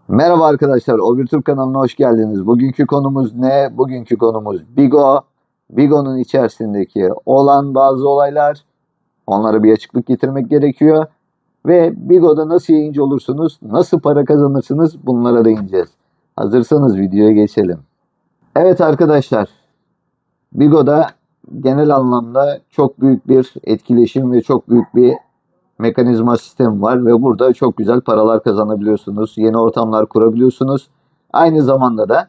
Merhaba arkadaşlar, Obür kanalına hoş geldiniz. Bugünkü konumuz ne? Bugünkü konumuz Bigo. Bigo'nun içerisindeki olan bazı olaylar, onlara bir açıklık getirmek gerekiyor. Ve Bigo'da nasıl yayıncı olursunuz, nasıl para kazanırsınız bunlara değineceğiz. Hazırsanız videoya geçelim. Evet arkadaşlar, Bigo'da genel anlamda çok büyük bir etkileşim ve çok büyük bir mekanizma sistemi var ve burada çok güzel paralar kazanabiliyorsunuz. Yeni ortamlar kurabiliyorsunuz. Aynı zamanda da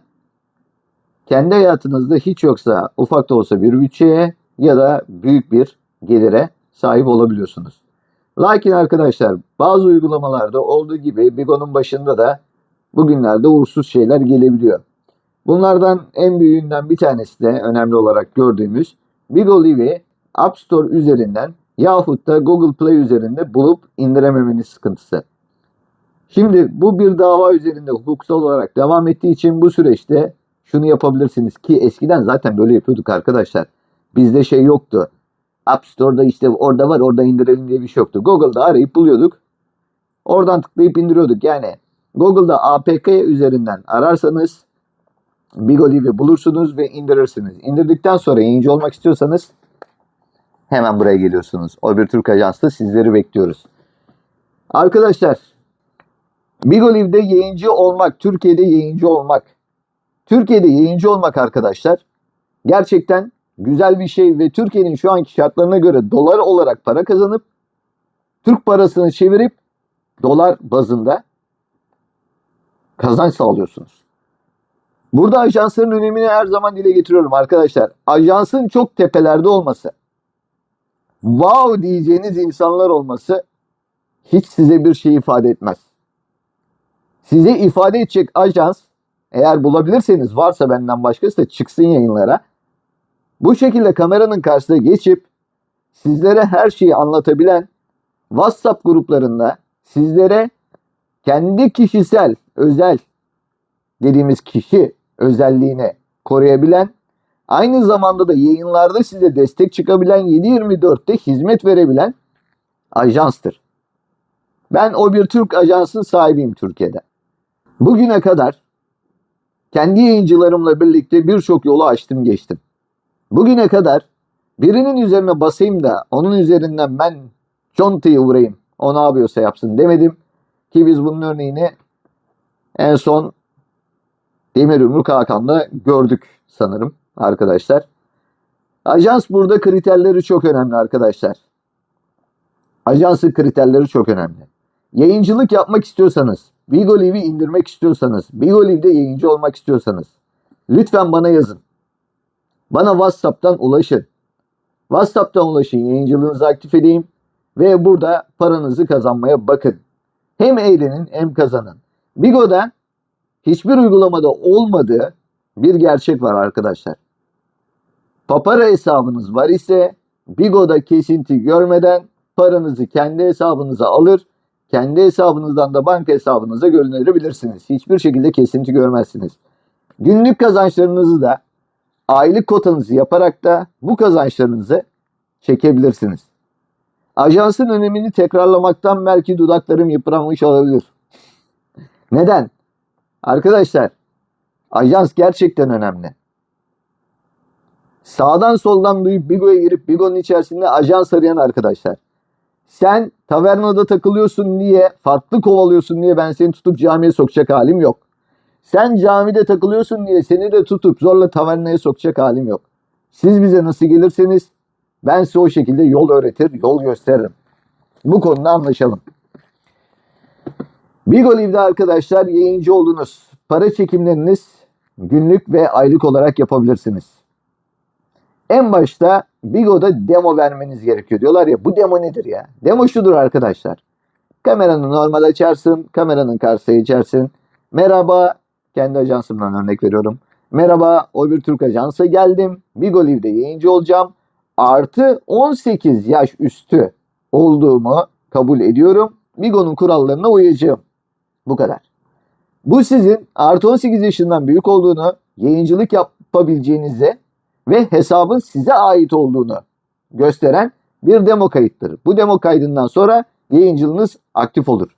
kendi hayatınızda hiç yoksa ufak da olsa bir bütçeye ya da büyük bir gelire sahip olabiliyorsunuz. Lakin arkadaşlar bazı uygulamalarda olduğu gibi Bigo'nun başında da bugünlerde uğursuz şeyler gelebiliyor. Bunlardan en büyüğünden bir tanesi de önemli olarak gördüğümüz Bigo Live'i App Store üzerinden yahut da Google Play üzerinde bulup indirememeniz sıkıntısı. Şimdi bu bir dava üzerinde hukuksal olarak devam ettiği için bu süreçte şunu yapabilirsiniz ki eskiden zaten böyle yapıyorduk arkadaşlar. Bizde şey yoktu. App Store'da işte orada var orada indirelim diye bir şey yoktu. Google'da arayıp buluyorduk. Oradan tıklayıp indiriyorduk. Yani Google'da APK üzerinden ararsanız Bigo Live'i bulursunuz ve indirirsiniz. İndirdikten sonra yayıncı olmak istiyorsanız hemen buraya geliyorsunuz. Obür Türk Ajans'ta sizleri bekliyoruz. Arkadaşlar, Bigo Live'de yayıncı olmak, Türkiye'de yayıncı olmak. Türkiye'de yayıncı olmak arkadaşlar gerçekten güzel bir şey ve Türkiye'nin şu anki şartlarına göre dolar olarak para kazanıp Türk parasını çevirip dolar bazında kazanç sağlıyorsunuz. Burada ajansların önemini her zaman dile getiriyorum arkadaşlar. Ajansın çok tepelerde olması, wow diyeceğiniz insanlar olması hiç size bir şey ifade etmez. Size ifade edecek ajans, eğer bulabilirseniz, varsa benden başkası da çıksın yayınlara. Bu şekilde kameranın karşısına geçip sizlere her şeyi anlatabilen, WhatsApp gruplarında sizlere kendi kişisel, özel dediğimiz kişi özelliğini koruyabilen, aynı zamanda da yayınlarda size destek çıkabilen, 7/24'te hizmet verebilen ajanstır. Ben o bir Türk ajansın sahibiyim Türkiye'de. Bugüne kadar kendi yayıncılarımla birlikte birçok yolu açtım geçtim. Bugüne kadar birinin üzerine basayım da onun üzerinden ben contayı vurayım, o ne yapıyorsa yapsın demedim. Ki biz bunun örneğini en son Demir Yumruk Hakan'da gördük sanırım arkadaşlar. Ajans burada kriterleri çok önemli arkadaşlar. Ajansın kriterleri çok önemli. Yayıncılık yapmak istiyorsanız, Bigo Live'i indirmek istiyorsanız, Bigo Live'de yayıncı olmak istiyorsanız lütfen bana yazın. Bana WhatsApp'tan ulaşın. WhatsApp'tan ulaşın, yayıncılığınızı aktif edeyim ve burada paranızı kazanmaya bakın. Hem eğlenin hem kazanın. Bigo'da hiçbir uygulamada olmadığı bir gerçek var arkadaşlar. Papara hesabınız var ise Bigo'da kesinti görmeden paranızı kendi hesabınıza alır, kendi hesabınızdan da banka hesabınıza gönderebilirsiniz. Hiçbir şekilde kesinti görmezsiniz. Günlük kazançlarınızı da aylık kotanızı yaparak da bu kazançlarınızı çekebilirsiniz. Ajansın önemini tekrarlamaktan belki dudaklarım yıpranmış olabilir. Neden? Arkadaşlar, ajans gerçekten önemli. Sağdan soldan duyup Bigo'ya girip Bigo'nun içerisinde ajans arayan arkadaşlar. Sen tavernada takılıyorsun diye, farklı kovalıyorsun diye ben seni tutup camiye sokacak halim yok. Sen camide takılıyorsun diye seni de tutup zorla tavernaya sokacak halim yok. Siz bize nasıl gelirseniz ben size o şekilde yol öğretir, yol gösteririm. Bu konuda anlaşalım. Bigo Live'de arkadaşlar yayıncı oldunuz. Para çekimleriniz günlük ve aylık olarak yapabilirsiniz. En başta Bigo'da demo vermeniz gerekiyor. Diyorlar ya, bu demo nedir ya? Demo şudur arkadaşlar. Kameranı normal açarsın. Kameranın karşısına geçersin. Merhaba. Kendi ajansımdan örnek veriyorum. Merhaba. O bir Türk ajansa geldim. Bigo Live'de yayıncı olacağım. Artı 18 yaş üstü olduğumu kabul ediyorum. Bigo'nun kurallarına uyacağım. Bu kadar. Bu sizin artı 18 yaşından büyük olduğunu, yayıncılık yapabileceğinizi ve hesabın size ait olduğunu gösteren bir demo kayıttır. Bu demo kaydından sonra yayıncılığınız aktif olur.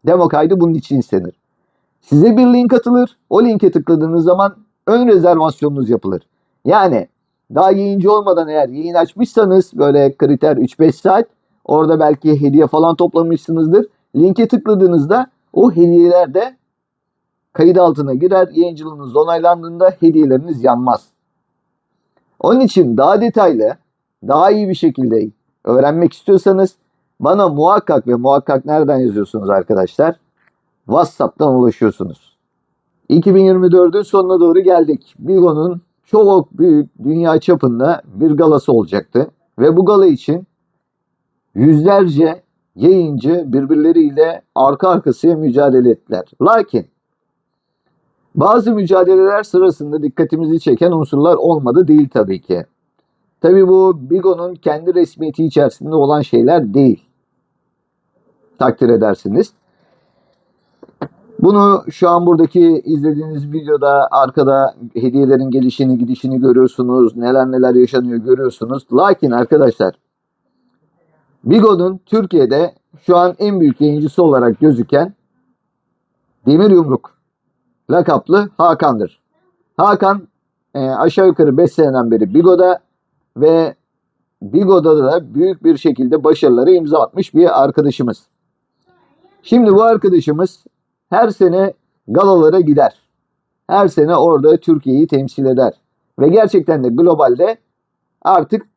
Demo kaydı bunun için istenir. Size bir link atılır. O linke tıkladığınız zaman ön rezervasyonunuz yapılır. Yani daha yayıncı olmadan eğer yayın açmışsanız böyle kriter 3-5 saat orada belki hediye falan toplamışsınızdır. Linke tıkladığınızda o hediyeler de kayıt altına girer. Yayıncılığınız onaylandığında hediyeleriniz yanmaz. Onun için daha detaylı, daha iyi bir şekilde öğrenmek istiyorsanız bana muhakkak ve muhakkak nereden yazıyorsunuz arkadaşlar? WhatsApp'tan ulaşıyorsunuz. 2024'ün sonuna doğru geldik. Bigo'nun çok büyük dünya çapında bir galası olacaktı. Ve bu gala için yüzlerce yayıncı birbirleriyle arka arkasıya mücadele ettiler. Lakin bazı mücadeleler sırasında dikkatimizi çeken unsurlar olmadı değil tabii ki. Tabii bu Bigo'nun kendi resmiyeti içerisinde olan şeyler değil. Takdir edersiniz. Bunu şu an buradaki izlediğiniz videoda arkada hediyelerin gelişini gidişini görüyorsunuz. Neler neler yaşanıyor görüyorsunuz. Lakin arkadaşlar Bigo'nun Türkiye'de şu an en büyük yayıncısı olarak gözüken Demir Yumruk lakaplı Hakan'dır. Hakan aşağı yukarı 5 seneden beri Bigo'da ve Bigo'da da büyük bir şekilde başarılara imza atmış bir arkadaşımız. Şimdi bu arkadaşımız her sene galalara gider. Her sene orada Türkiye'yi temsil eder. Ve gerçekten de globalde artık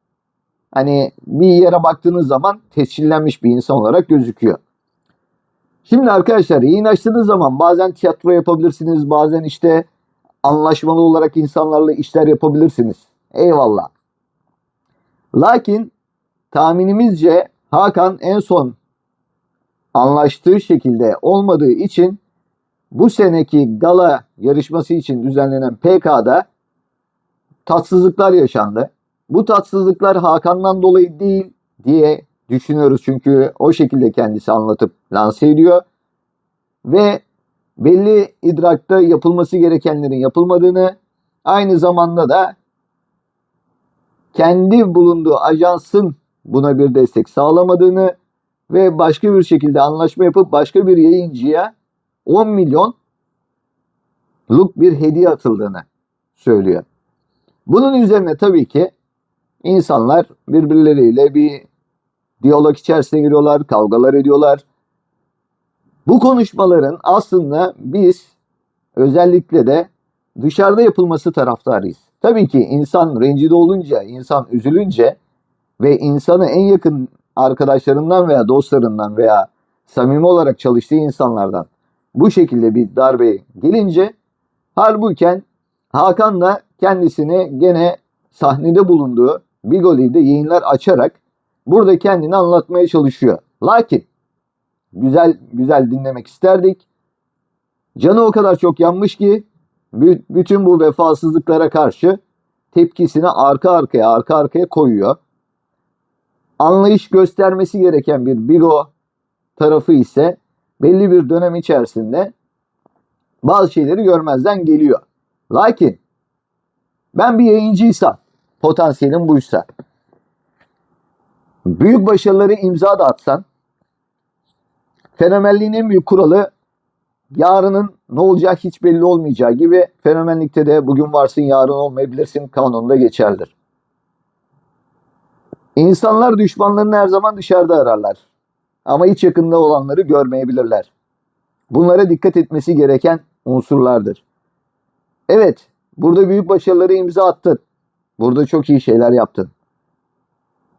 hani bir yere baktığınız zaman tescillenmiş bir insan olarak gözüküyor. Şimdi arkadaşlar yayın açtığınız zaman bazen tiyatro yapabilirsiniz. Bazen işte anlaşmalı olarak insanlarla işler yapabilirsiniz. Eyvallah. Lakin tahminimizce Hakan en son anlaştığı şekilde olmadığı için bu seneki gala yarışması için düzenlenen PK'da tatsızlıklar yaşandı. Bu tatsızlıklar Hakan'dan dolayı değil diye düşünüyoruz. Çünkü o şekilde kendisi anlatıp lanse ediyor. Ve belli idrakta yapılması gerekenlerin yapılmadığını, aynı zamanda da kendi bulunduğu ajansın buna bir destek sağlamadığını ve başka bir şekilde anlaşma yapıp başka bir yayıncıya 10 milyonluk bir hediye atıldığını söylüyor. Bunun üzerine tabii ki insanlar birbirleriyle bir diyalog içerisine giriyorlar, kavgalar ediyorlar. Bu konuşmaların aslında biz özellikle de dışarıda yapılması taraftarıyız. Tabii ki insan rencide olunca, insan üzülünce ve insanı en yakın arkadaşlarından veya dostlarından veya samimi olarak çalıştığı insanlardan bu şekilde bir darbe gelince halbuki Hakan da kendisini gene sahnede bulunduğu Bigoli'de yayınlar açarak burada kendini anlatmaya çalışıyor. Lakin güzel güzel dinlemek isterdik. Canı o kadar çok yanmış ki bütün bu vefasızlıklara karşı tepkisini arka arkaya koyuyor. Anlayış göstermesi gereken bir Bigo tarafı ise belli bir dönem içerisinde bazı şeyleri görmezden geliyor. Lakin ben bir yayıncıysam, potansiyelim buysa, büyük başarıları imza da atsan, fenomenliğin en büyük kuralı yarının ne olacağı hiç belli olmayacağı gibi fenomenlikte de bugün varsın yarın olmayabilirsin kanununda geçerlidir. İnsanlar düşmanlarını her zaman dışarıda ararlar. Ama hiç yakında olanları görmeyebilirler. Bunlara dikkat etmesi gereken unsurlardır. Evet, burada büyük başarıları imza attın. Burada çok iyi şeyler yaptın.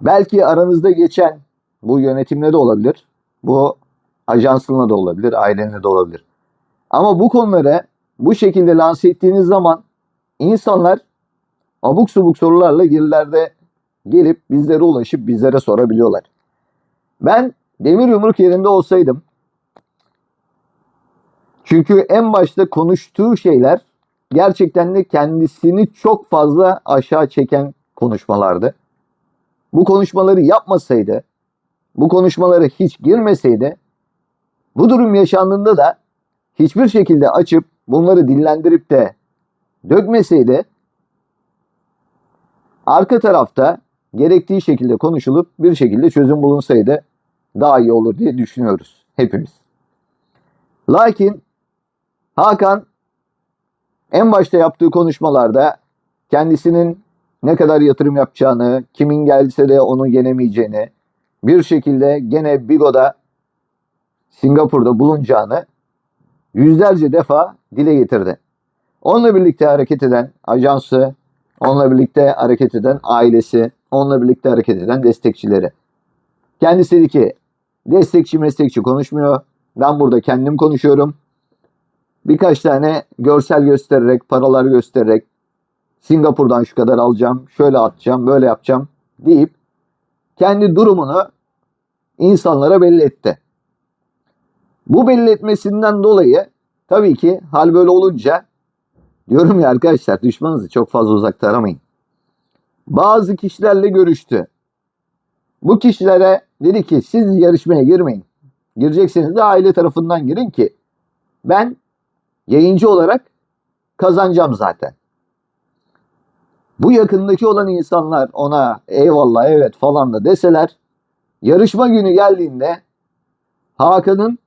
Belki aranızda geçen bu yönetimle de olabilir. Bu ajansınla da olabilir, ailenle de olabilir. Ama bu konuları bu şekilde lanse ettiğiniz zaman insanlar abuk subuk sorularla gerilerde gelip bizlere ulaşıp bizlere sorabiliyorlar. Ben Demir Yumruk yerinde olsaydım, çünkü en başta konuştuğu şeyler gerçekten de kendisini çok fazla aşağı çeken konuşmalardı. Bu konuşmaları yapmasaydı, bu konuşmalara hiç girmeseydi, bu durum yaşandığında da hiçbir şekilde açıp bunları dillendirip de dökmeseydi, arka tarafta gerektiği şekilde konuşulup bir şekilde çözüm bulunsaydı daha iyi olur diye düşünüyoruz hepimiz. Lakin Hakan en başta yaptığı konuşmalarda kendisinin ne kadar yatırım yapacağını, kimin gelse de onu yenemeyeceğini, bir şekilde gene Bigo'da Singapur'da bulunacağını yüzlerce defa dile getirdi. Onunla birlikte hareket eden ajansı, onunla birlikte hareket eden ailesi, onunla birlikte hareket eden destekçileri. Kendisi dedi ki destekçi meslekçi konuşmuyor. Ben burada kendim konuşuyorum. Birkaç tane görsel göstererek, paralar göstererek Singapur'dan şu kadar alacağım, şöyle atacağım, böyle yapacağım deyip kendi durumunu insanlara belli etti. Bu belli etmesinden dolayı tabii ki hal böyle olunca diyorum ya arkadaşlar, düşmanınızı çok fazla uzakta aramayın. Bazı kişilerle görüştü. Bu kişilere dedi ki siz yarışmaya girmeyin. Girecekseniz de aile tarafından girin ki ben yayıncı olarak kazanacağım zaten. Bu yakındaki olan insanlar ona eyvallah evet falan da deseler, yarışma günü geldiğinde Hakan'ın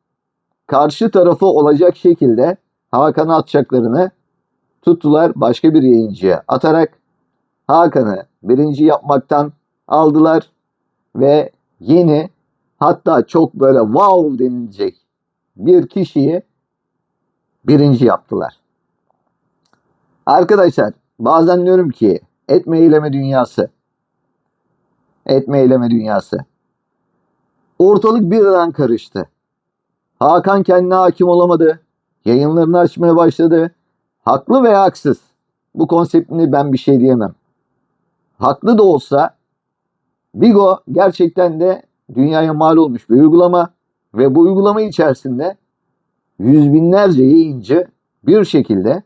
karşı tarafı olacak şekilde Hakan'a atacaklarını tuttular, başka bir yayıncıya atarak Hakan'ı birinci yapmaktan aldılar ve yeni, hatta çok böyle wow denilecek bir kişiyi birinci yaptılar. Arkadaşlar bazen diyorum ki etme eyleme dünyası. Etme eyleme dünyası. Ortalık birden karıştı. Hakan kendine hakim olamadı. Yayınlarını açmaya başladı. Haklı veya haksız. Bu konseptini ben bir şey diyemem. Haklı da olsa Bigo gerçekten de dünyaya mal olmuş bir uygulama ve bu uygulama içerisinde yüz binlerce yayıncı bir şekilde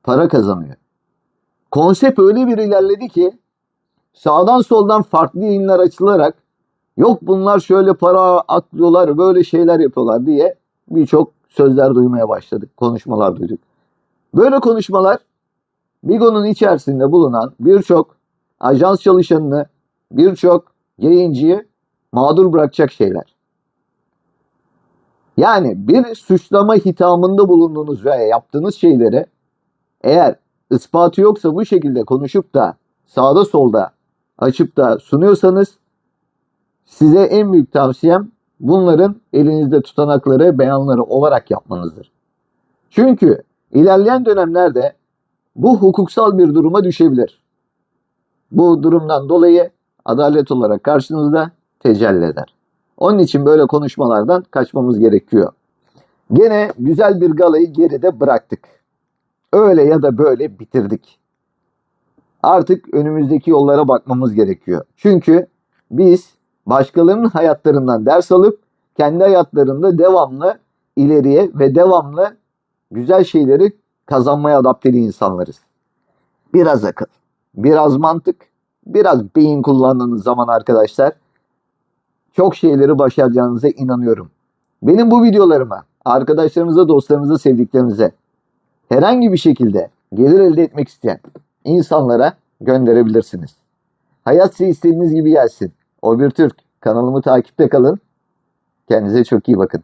para kazanıyor. Konsept öyle bir ilerledi ki sağdan soldan farklı yayınlar açılarak yok bunlar şöyle para aklıyorlar, böyle şeyler yapıyorlar diye birçok sözler duymaya başladık, konuşmalar duyduk. Böyle konuşmalar Bigo'nun içerisinde bulunan birçok ajans çalışanını, birçok yayıncıyı mağdur bırakacak şeyler. Yani bir suçlama hithamında bulunduğunuz veya yaptığınız şeyleri eğer ispatı yoksa bu şekilde konuşup da sağda solda açıp da sunuyorsanız size en büyük tavsiyem bunların elinizde tutanakları, beyanları olarak yapmanızdır. Çünkü ilerleyen dönemlerde bu hukuksal bir duruma düşebilir. Bu durumdan dolayı adalet olarak karşınızda tecelli eder. Onun için böyle konuşmalardan kaçmamız gerekiyor. Gene güzel bir galayı geride bıraktık. Öyle ya da böyle bitirdik. Artık önümüzdeki yollara bakmamız gerekiyor. Çünkü biz başkalarının hayatlarından ders alıp kendi hayatlarında devamlı ileriye ve devamlı güzel şeyleri kazanmaya adapteli insanlarız. Biraz akıl, biraz mantık, biraz beyin kullandığınız zaman arkadaşlar çok şeyleri başaracağınıza inanıyorum. Benim bu videolarıma arkadaşlarınıza, dostlarınıza, sevdiklerinize herhangi bir şekilde gelir elde etmek isteyen insanlara gönderebilirsiniz. Hayat size istediğiniz gibi gelsin. O bir Türk. Kanalımı takipte kalın. Kendinize çok iyi bakın.